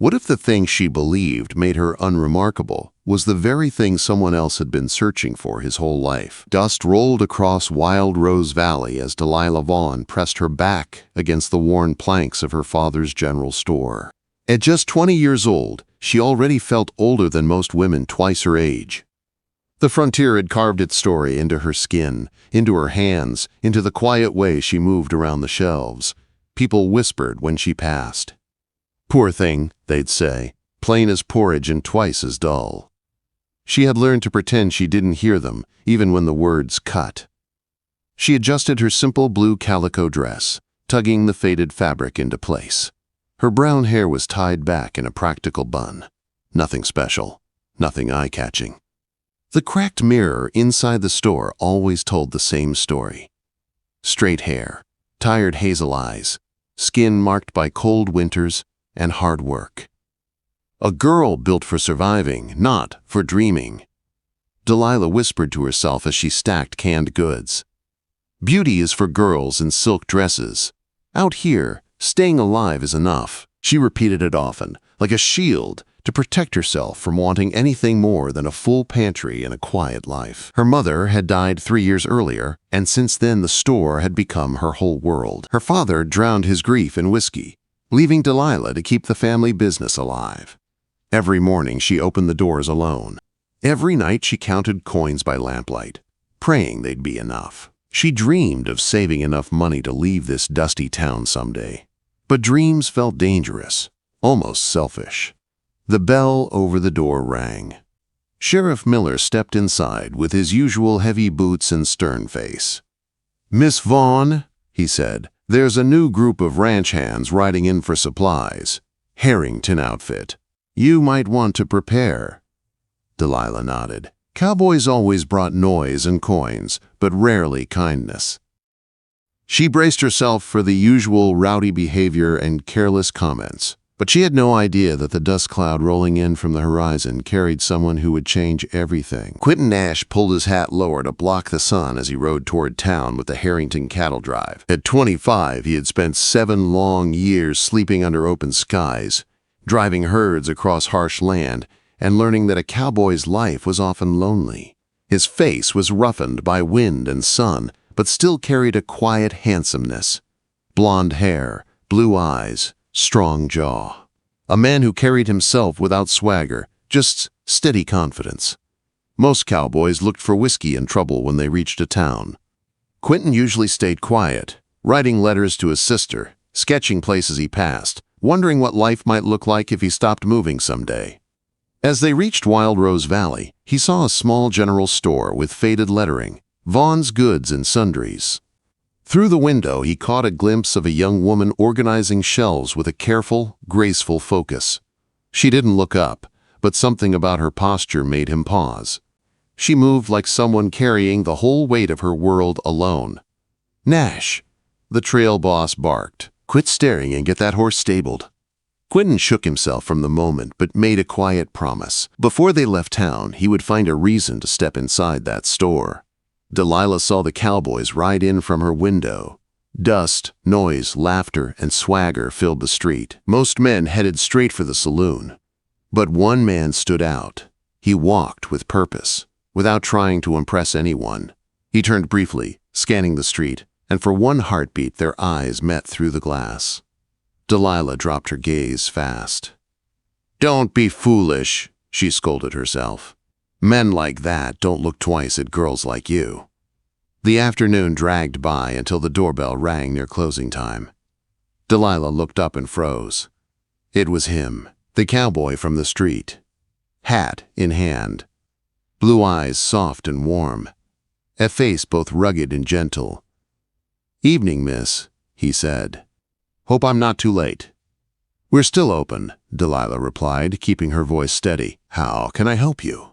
What if the thing she believed made her unremarkable was the very thing someone else had been searching for his whole life? Dust rolled across Wild Rose Valley as Delilah Vaughn pressed her back against the worn planks of her father's general store. At just 20 years old, she already felt older than most women twice her age. The frontier had carved its story into her skin, into her hands, into the quiet way she moved around the shelves. People whispered when she passed. "Poor thing," they'd say, "plain as porridge and twice as dull." She had learned to pretend she didn't hear them, even when the words cut. She adjusted her simple blue calico dress, tugging the faded fabric into place. Her brown hair was tied back in a practical bun. Nothing special, nothing eye-catching. The cracked mirror inside the store always told the same story. Straight hair, tired hazel eyes, skin marked by cold winters and hard work. A girl built for surviving, not for dreaming. Delilah whispered to herself as she stacked canned goods. Beauty is for girls in silk dresses. Out here, staying alive is enough. She repeated it often, like a shield, to protect herself from wanting anything more than a full pantry and a quiet life. Her mother had died 3 years earlier, and since then the store had become her whole world. Her father drowned his grief in whiskey, leaving Delilah to keep the family business alive. Every morning she opened the doors alone. Every night she counted coins by lamplight, praying they'd be enough. She dreamed of saving enough money to leave this dusty town someday. But dreams felt dangerous, almost selfish. The bell over the door rang. Sheriff Miller stepped inside with his usual heavy boots and stern face. "Miss Vaughn," he said, "there's a new group of ranch hands riding in for supplies. Harrington outfit. You might want to prepare." Delilah nodded. Cowboys always brought noise and coins, but rarely kindness. She braced herself for the usual rowdy behavior and careless comments, but she had no idea that the dust cloud rolling in from the horizon carried someone who would change everything. Quinton Nash pulled his hat lower to block the sun as he rode toward town with the Harrington cattle drive. At 25, he had spent 7 long years sleeping under open skies, driving herds across harsh land, and learning that a cowboy's life was often lonely. His face was roughened by wind and sun, but still carried a quiet handsomeness. Blonde hair, blue eyes, strong jaw. A man who carried himself without swagger, just steady confidence. Most cowboys looked for whiskey and trouble when they reached a town. Quinton usually stayed quiet, writing letters to his sister, sketching places he passed, wondering what life might look like if he stopped moving someday. As they reached Wild Rose Valley, he saw a small general store with faded lettering, Vaughn's Goods and Sundries. Through the window, he caught a glimpse of a young woman organizing shelves with a careful, graceful focus. She didn't look up, but something about her posture made him pause. She moved like someone carrying the whole weight of her world alone. "Nash," the trail boss barked. "Quit staring and get that horse stabled." Quinton shook himself from the moment but made a quiet promise. Before they left town, he would find a reason to step inside that store. Delilah saw the cowboys ride in from her window. Dust, noise, laughter, and swagger filled the street. Most men headed straight for the saloon. But one man stood out. He walked with purpose, without trying to impress anyone. He turned briefly, scanning the street, and for one heartbeat their eyes met through the glass. Delilah dropped her gaze fast. "Don't be foolish," she scolded herself. "Men like that don't look twice at girls like you." The afternoon dragged by until the doorbell rang near closing time. Delilah looked up and froze. It was him, the cowboy from the street. Hat in hand. Blue eyes soft and warm. A face both rugged and gentle. "Evening, miss," he said. "Hope I'm not too late." "We're still open," Delilah replied, keeping her voice steady. "How can I help you?"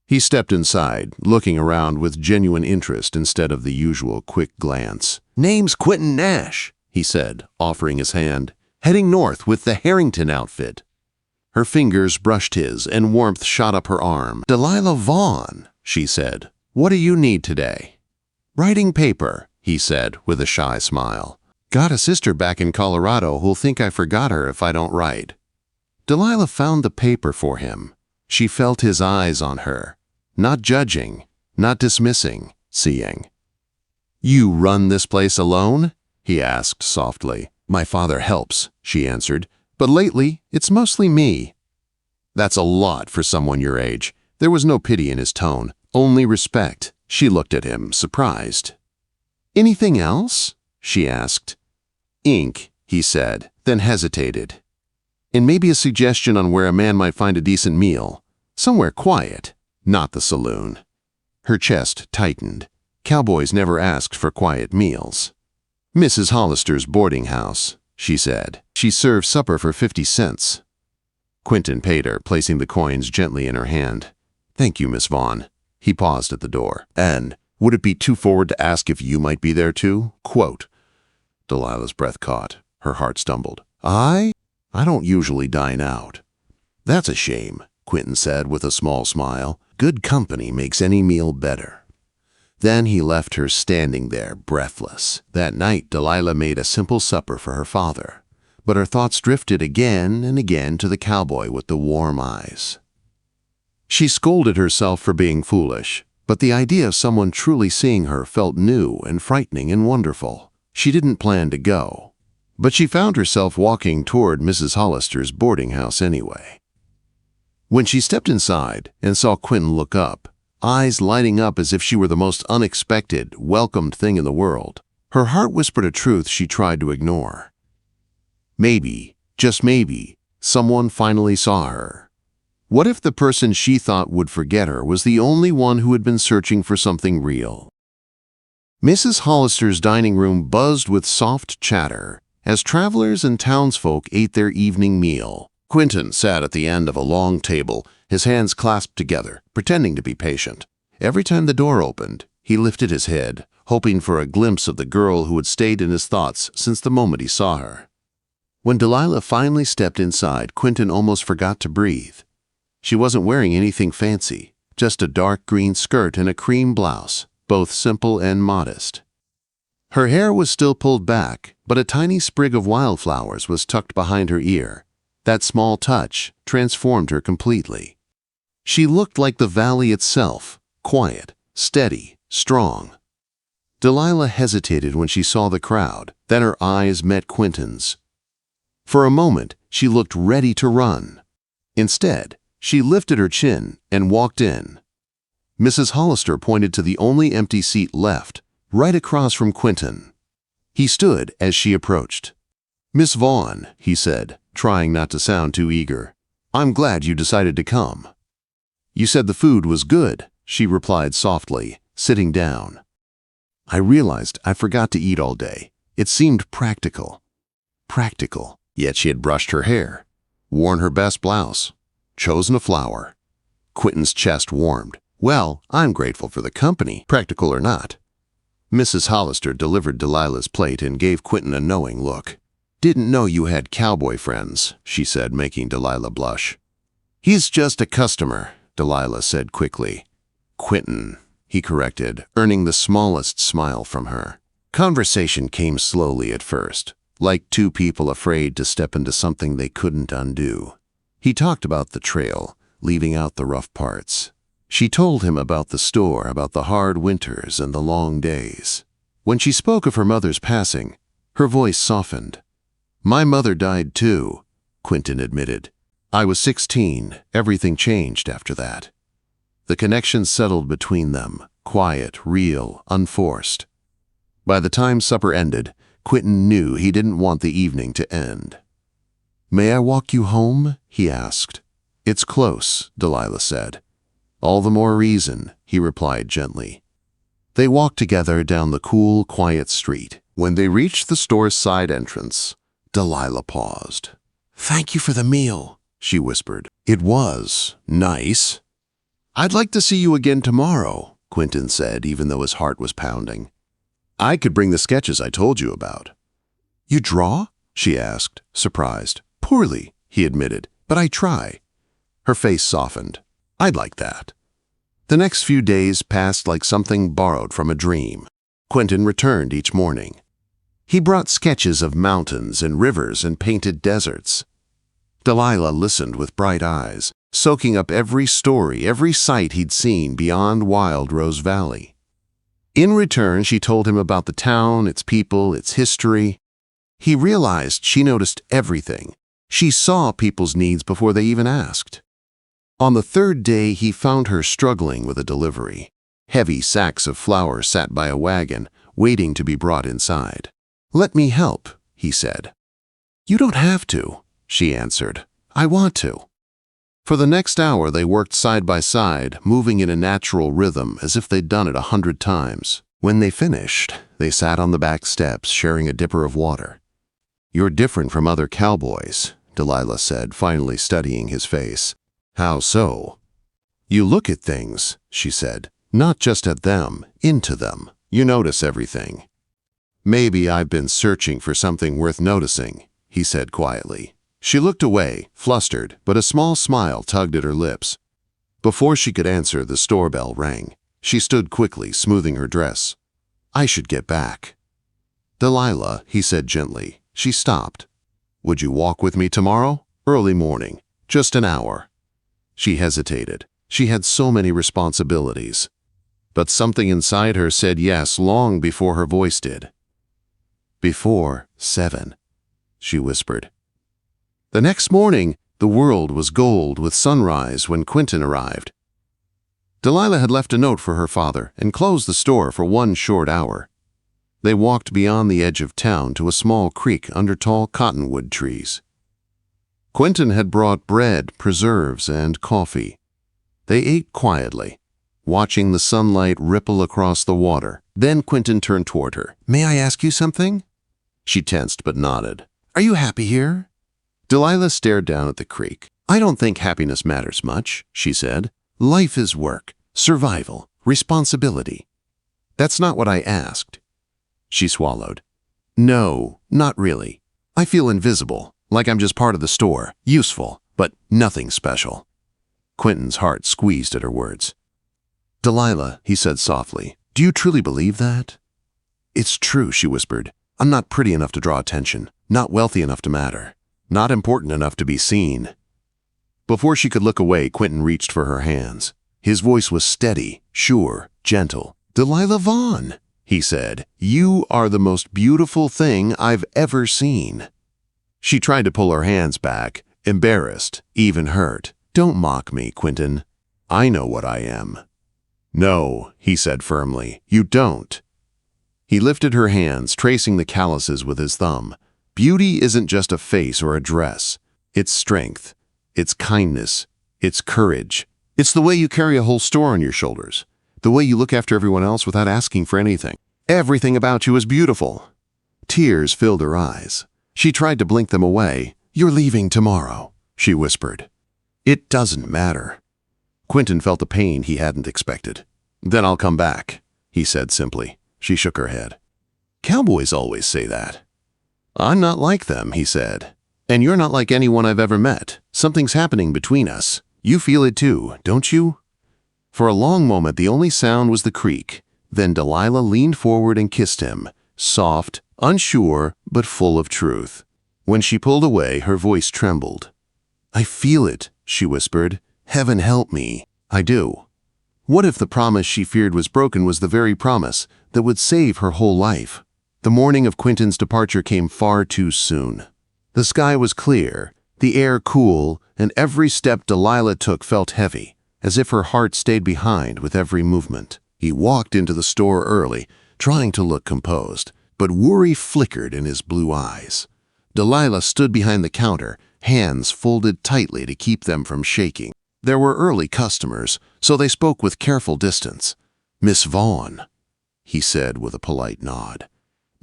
He stepped inside, looking around with genuine interest instead of the usual quick glance. "Name's Quinton Nash," he said, offering his hand. "Heading north with the Harrington outfit." Her fingers brushed his, and warmth shot up her arm. "Delilah Vaughn," she said. "What do you need today?" "Writing paper," he said, with a shy smile. "Got a sister back in Colorado who'll think I forgot her if I don't write." Delilah found the paper for him. She felt his eyes on her, not judging, not dismissing, seeing. "You run this place alone?" he asked softly. "My father helps," she answered, "but lately it's mostly me." "That's a lot for someone your age." There was no pity in his tone, only respect. She looked at him, surprised. "Anything else?" she asked. "Ink," he said, then hesitated. "And maybe a suggestion on where a man might find a decent meal. Somewhere quiet, not the saloon." Her chest tightened. Cowboys never asked for quiet meals. "Mrs. Hollister's boarding house," she said. "She serves supper for 50 cents. Quinton paid her, placing the coins gently in her hand. "Thank you, Miss Vaughn." He paused at the door. "And would it be too forward to ask if you might be there too?" Quote. Delilah's breath caught. Her heart stumbled. I don't usually dine out." "That's a shame," Quinton said with a small smile. "Good company makes any meal better." Then he left her standing there, breathless. That night, Delilah made a simple supper for her father, but her thoughts drifted again and again to the cowboy with the warm eyes. She scolded herself for being foolish, but the idea of someone truly seeing her felt new and frightening and wonderful. She didn't plan to go, but she found herself walking toward Mrs. Hollister's boarding house anyway. When she stepped inside and saw Quinton look up, eyes lighting up as if she were the most unexpected, welcomed thing in the world, her heart whispered a truth she tried to ignore. Maybe, just maybe, someone finally saw her. What if the person she thought would forget her was the only one who had been searching for something real? Mrs. Hollister's dining room buzzed with soft chatter as travelers and townsfolk ate their evening meal. Quinton sat at the end of a long table, his hands clasped together, pretending to be patient. Every time the door opened, he lifted his head, hoping for a glimpse of the girl who had stayed in his thoughts since the moment he saw her. When Delilah finally stepped inside, Quinton almost forgot to breathe. She wasn't wearing anything fancy, just a dark green skirt and a cream blouse, both simple and modest. Her hair was still pulled back, but a tiny sprig of wildflowers was tucked behind her ear. That small touch transformed her completely. She looked like the valley itself, quiet, steady, strong. Delilah hesitated when she saw the crowd, then her eyes met Quinton's. For a moment, she looked ready to run. Instead, she lifted her chin and walked in. Mrs. Hollister pointed to the only empty seat left, right across from Quinton. He stood as she approached. "Miss Vaughn," he said, trying not to sound too eager, "I'm glad you decided to come." "You said the food was good," she replied softly, sitting down. "I realized I forgot to eat all day. It seemed practical." Practical. Yet she had brushed her hair, worn her best blouse, chosen a flower. Quinton's chest warmed. "Well, I'm grateful for the company, practical or not." Mrs. Hollister delivered Delilah's plate and gave Quinton a knowing look. "Didn't know you had cowboy friends," she said, making Delilah blush. "He's just a customer," Delilah said quickly. "Quinton," he corrected, earning the smallest smile from her. Conversation came slowly at first, like two people afraid to step into something they couldn't undo. He talked about the trail, leaving out the rough parts. She told him about the store, about the hard winters and the long days. When she spoke of her mother's passing, her voice softened. "My mother died too," Quinton admitted. "I was 16. Everything changed after that." The connection settled between them, quiet, real, unforced. By the time supper ended, Quinton knew he didn't want the evening to end. "May I walk you home?" he asked. "It's close," Delilah said. "All the more reason," he replied gently. They walked together down the cool, quiet street. When they reached the store's side entrance, Delilah paused. "Thank you for the meal," she whispered. "It was nice." "I'd like to see you again tomorrow," Quinton said, even though his heart was pounding. "I could bring the sketches I told you about." "You draw?" she asked, surprised. "Poorly," he admitted, "but I try." Her face softened. "I'd like that." The next few days passed like something borrowed from a dream. Quinton returned each morning. He brought sketches of mountains and rivers and painted deserts. Delilah listened with bright eyes, soaking up every story, every sight he'd seen beyond Wild Rose Valley. In return, she told him about the town, its people, its history. He realized she noticed everything. She saw people's needs before they even asked. On the third day, he found her struggling with a delivery. Heavy sacks of flour sat by a wagon, waiting to be brought inside. "Let me help," he said. "You don't have to," she answered. "I want to." For the next hour, they worked side by side, moving in a natural rhythm as if they'd done it 100 times. When they finished, they sat on the back steps, sharing a dipper of water. "You're different from other cowboys," Delilah said, finally studying his face. "How so?" "You look at things," she said, "not just at them, into them. You notice everything." "Maybe I've been searching for something worth noticing," he said quietly. She looked away, flustered, but a small smile tugged at her lips. Before she could answer, the store bell rang. She stood quickly, smoothing her dress. "I should get back." "Delilah," he said gently. She stopped. "Would you walk with me tomorrow? Early morning. Just an hour." She hesitated. She had so many responsibilities. But something inside her said yes long before her voice did. "Before 7, she whispered. The next morning, the world was gold with sunrise when Quinton arrived. Delilah had left a note for her father and closed the store for one short hour. They walked beyond the edge of town to a small creek under tall cottonwood trees. Quinton had brought bread, preserves, and coffee. They ate quietly, watching the sunlight ripple across the water. Then Quinton turned toward her. "May I ask you something?" She tensed but nodded. "Are you happy here?" Delilah stared down at the creek. "I don't think happiness matters much," she said. "Life is work, survival, responsibility." "That's not what I asked." She swallowed. "No, not really. I feel invisible, like I'm just part of the store, useful, but nothing special." Quinton's heart squeezed at her words. "Delilah," he said softly, "do you truly believe that?" "It's true," she whispered. "I'm not pretty enough to draw attention, not wealthy enough to matter. Not important enough to be seen." Before she could look away, Quinton reached for her hands. His voice was steady, sure, gentle. "Delilah Vaughn," he said, "you are the most beautiful thing I've ever seen." She tried to pull her hands back, embarrassed, even hurt. "Don't mock me, Quinton. I know what I am." "No," he said firmly, "you don't." He lifted her hands, tracing the calluses with his thumb. Beauty isn't just a face or a dress. It's strength. It's kindness. It's courage. It's the way you carry a whole store on your shoulders. The way you look after everyone else without asking for anything. Everything about you is beautiful. Tears filled her eyes. She tried to blink them away. "You're leaving tomorrow," she whispered. "It doesn't matter." Quinton felt the pain he hadn't expected. "Then I'll come back," he said simply. She shook her head. "Cowboys always say that." "I'm not like them," he said. "And you're not like anyone I've ever met. Something's happening between us. You feel it too, don't you?" For a long moment, the only sound was the creak. Then Delilah leaned forward and kissed him, soft, unsure, but full of truth. When she pulled away, her voice trembled. "I feel it," she whispered. "Heaven help me. I do." What if the promise she feared was broken was the very promise that would save her whole life? The morning of Quinton's departure came far too soon. The sky was clear, the air cool, and every step Delilah took felt heavy, as if her heart stayed behind with every movement. He walked into the store early, trying to look composed, but worry flickered in his blue eyes. Delilah stood behind the counter, hands folded tightly to keep them from shaking. There were early customers, so they spoke with careful distance. "Miss Vaughn," he said with a polite nod.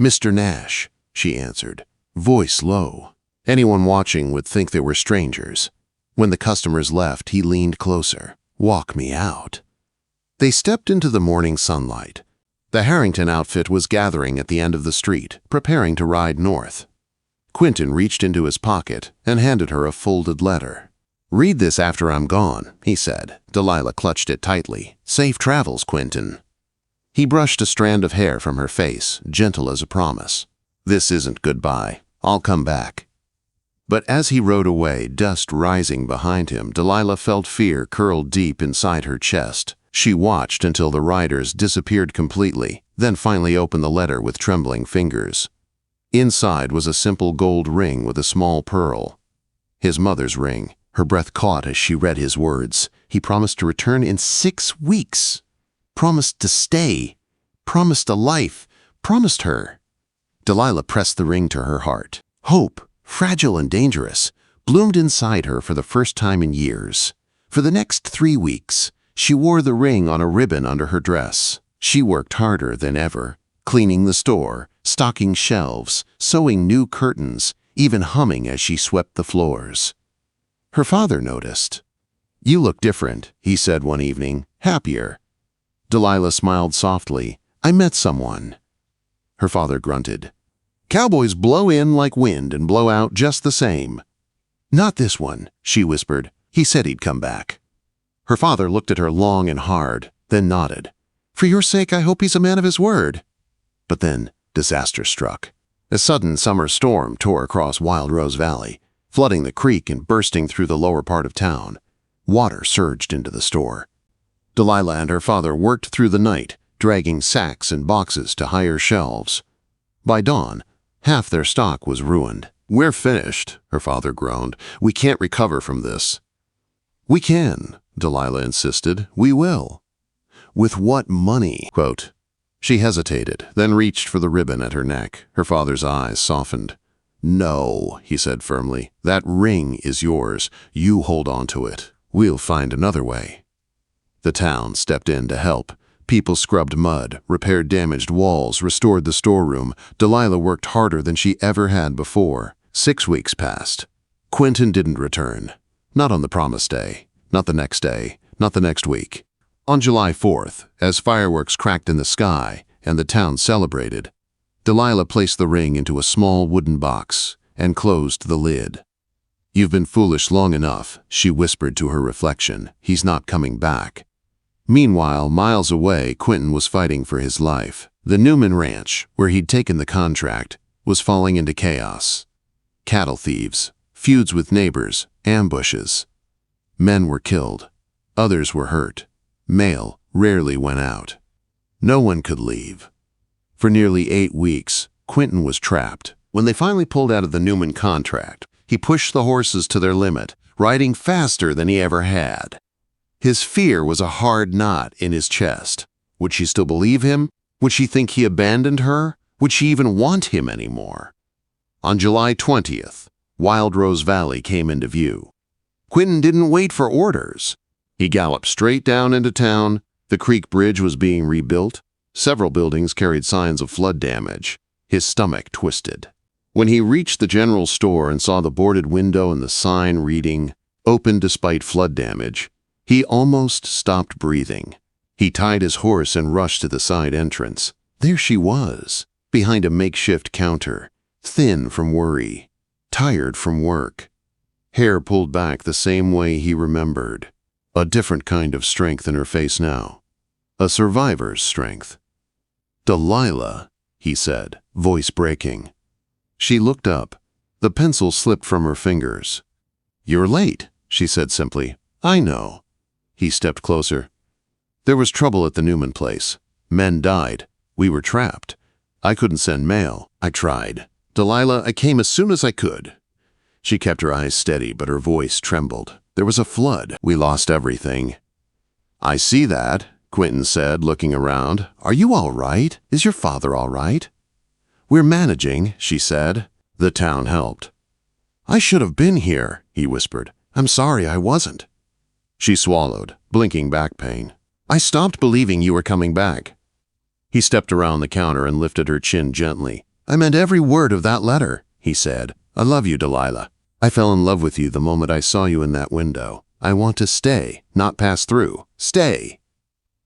"Mr. Nash," she answered, voice low. Anyone watching would think they were strangers. When the customers left, he leaned closer. "Walk me out." They stepped into the morning sunlight. The Harrington outfit was gathering at the end of the street, preparing to ride north. Quinton reached into his pocket and handed her a folded letter. "Read this after I'm gone," he said. Delilah clutched it tightly. "Safe travels, Quinton." He brushed a strand of hair from her face, gentle as a promise. "This isn't goodbye. I'll come back." But as he rode away, dust rising behind him, Delilah felt fear curled deep inside her chest. She watched until the riders disappeared completely, then finally opened the letter with trembling fingers. Inside was a simple gold ring with a small pearl. His mother's ring. Her breath caught as she read his words. He promised to return in 6 weeks. Promised to stay. Promised a life. Promised her. Delilah pressed the ring to her heart. Hope, fragile and dangerous, bloomed inside her for the first time in years. For the next 3 weeks, she wore the ring on a ribbon under her dress. She worked harder than ever, cleaning the store, stocking shelves, sewing new curtains, even humming as she swept the floors. Her father noticed. "You look different," he said one evening, "happier." Delilah smiled softly. "I met someone." Her father grunted. "Cowboys blow in like wind and blow out just the same." "Not this one," she whispered. "He said he'd come back." Her father looked at her long and hard, then nodded. "For your sake, I hope he's a man of his word." But then disaster struck. A sudden summer storm tore across Wild Rose Valley, flooding the creek and bursting through the lower part of town. Water surged into the store. Delilah and her father worked through the night, dragging sacks and boxes to higher shelves. By dawn, half their stock was ruined. "We're finished," her father groaned. "We can't recover from this." "We can," Delilah insisted. "We will." "With what money?" Quote. She hesitated, then reached for the ribbon at her neck. Her father's eyes softened. "No," he said firmly. "That ring is yours. You hold on to it. We'll find another way." The town stepped in to help. People scrubbed mud, repaired damaged walls, restored the storeroom. Delilah worked harder than she ever had before. 6 weeks passed. Quinton didn't return. Not on the promised day. Not the next day. Not the next week. On July 4th, as fireworks cracked in the sky and the town celebrated, Delilah placed the ring into a small wooden box and closed the lid. "You've been foolish long enough," she whispered to her reflection. "He's not coming back." Meanwhile, miles away, Quinton was fighting for his life. The Newman Ranch, where he'd taken the contract, was falling into chaos. Cattle thieves, feuds with neighbors, ambushes. Men were killed. Others were hurt. Mail rarely went out. No one could leave. For nearly 8 weeks, Quinton was trapped. When they finally pulled out of the Newman contract, he pushed the horses to their limit, riding faster than he ever had. His fear was a hard knot in his chest. Would she still believe him? Would she think he abandoned her? Would she even want him anymore? On July 20th, Wild Rose Valley came into view. Quinton didn't wait for orders. He galloped straight down into town. The creek bridge was being rebuilt. Several buildings carried signs of flood damage. His stomach twisted. When he reached the general store and saw the boarded window and the sign reading, "Open despite flood damage," he almost stopped breathing. He tied his horse and rushed to the side entrance. There she was, behind a makeshift counter, thin from worry, tired from work. Hair pulled back the same way he remembered. A different kind of strength in her face now. A survivor's strength. "Delilah," he said, voice breaking. She looked up. The pencil slipped from her fingers. "You're late," she said simply. "I know." He stepped closer. "There was trouble at the Newman place. Men died. We were trapped. I couldn't send mail. I tried. Delilah, I came as soon as I could." She kept her eyes steady, but her voice trembled. "There was a flood. We lost everything." "I see that," Quinton said, looking around. "Are you all right? Is your father all right?" "We're managing," she said. The town helped. "I should have been here," he whispered. "I'm sorry I wasn't." She swallowed, blinking back pain. "I stopped believing you were coming back." He stepped around the counter and lifted her chin gently. "I meant every word of that letter," he said. "I love you, Delilah. I fell in love with you the moment I saw you in that window. I want to stay, not pass through. Stay."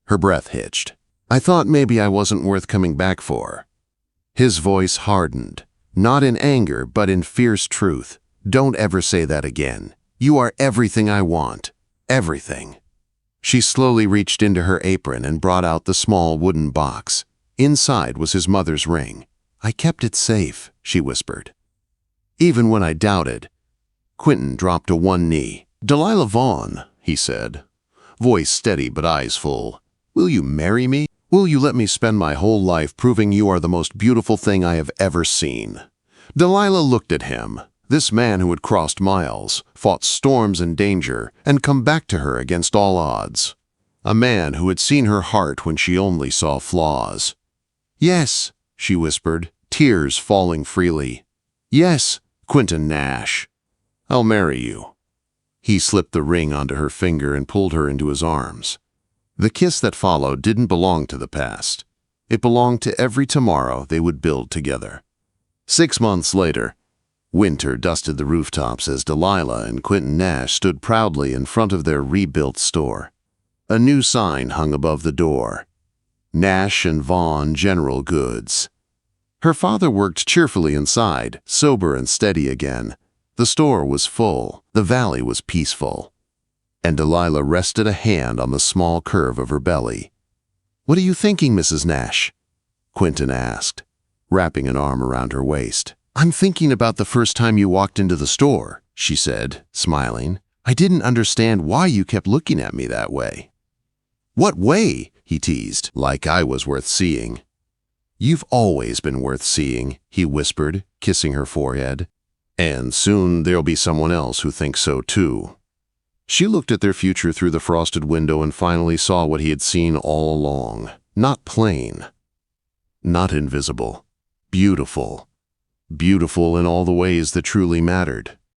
Her breath hitched. "I thought maybe I wasn't worth coming back for." His voice hardened, not in anger, but in fierce truth. "Don't ever say that again. You are everything I want. Everything." She slowly reached into her apron and brought out the small wooden box. Inside was his mother's ring. "I kept it safe," she whispered. "Even when I doubted, Quinton dropped to one knee. "Delilah Vaughn," he said, voice steady but eyes full. "Will you marry me? Will you let me spend my whole life proving you are the most beautiful thing I have ever seen?" Delilah looked at him, this man who had crossed miles, fought storms and danger, and come back to her against all odds. A man who had seen her heart when she only saw flaws. "Yes," she whispered, tears falling freely. "Yes, Quinton Nash. I'll marry you." He slipped the ring onto her finger and pulled her into his arms. The kiss that followed didn't belong to the past. It belonged to every tomorrow they would build together. 6 months later, winter dusted the rooftops as Delilah and Quinton Nash stood proudly in front of their rebuilt store. A new sign hung above the door: Nash and Vaughn General Goods. Her father worked cheerfully inside, sober and steady again. The store was full, the valley was peaceful. And Delilah rested a hand on the small curve of her belly. "What are you thinking, Mrs. Nash?" Quinton asked, wrapping an arm around her waist. "I'm thinking about the first time you walked into the store," she said, smiling. "I didn't understand why you kept looking at me that way." "What way?" he teased, like I was worth seeing. "You've always been worth seeing," he whispered, kissing her forehead. "And soon there'll be someone else who thinks so too." She looked at their future through the frosted window and finally saw what he had seen all along. Not plain, not invisible. Beautiful. Beautiful in all the ways that truly mattered.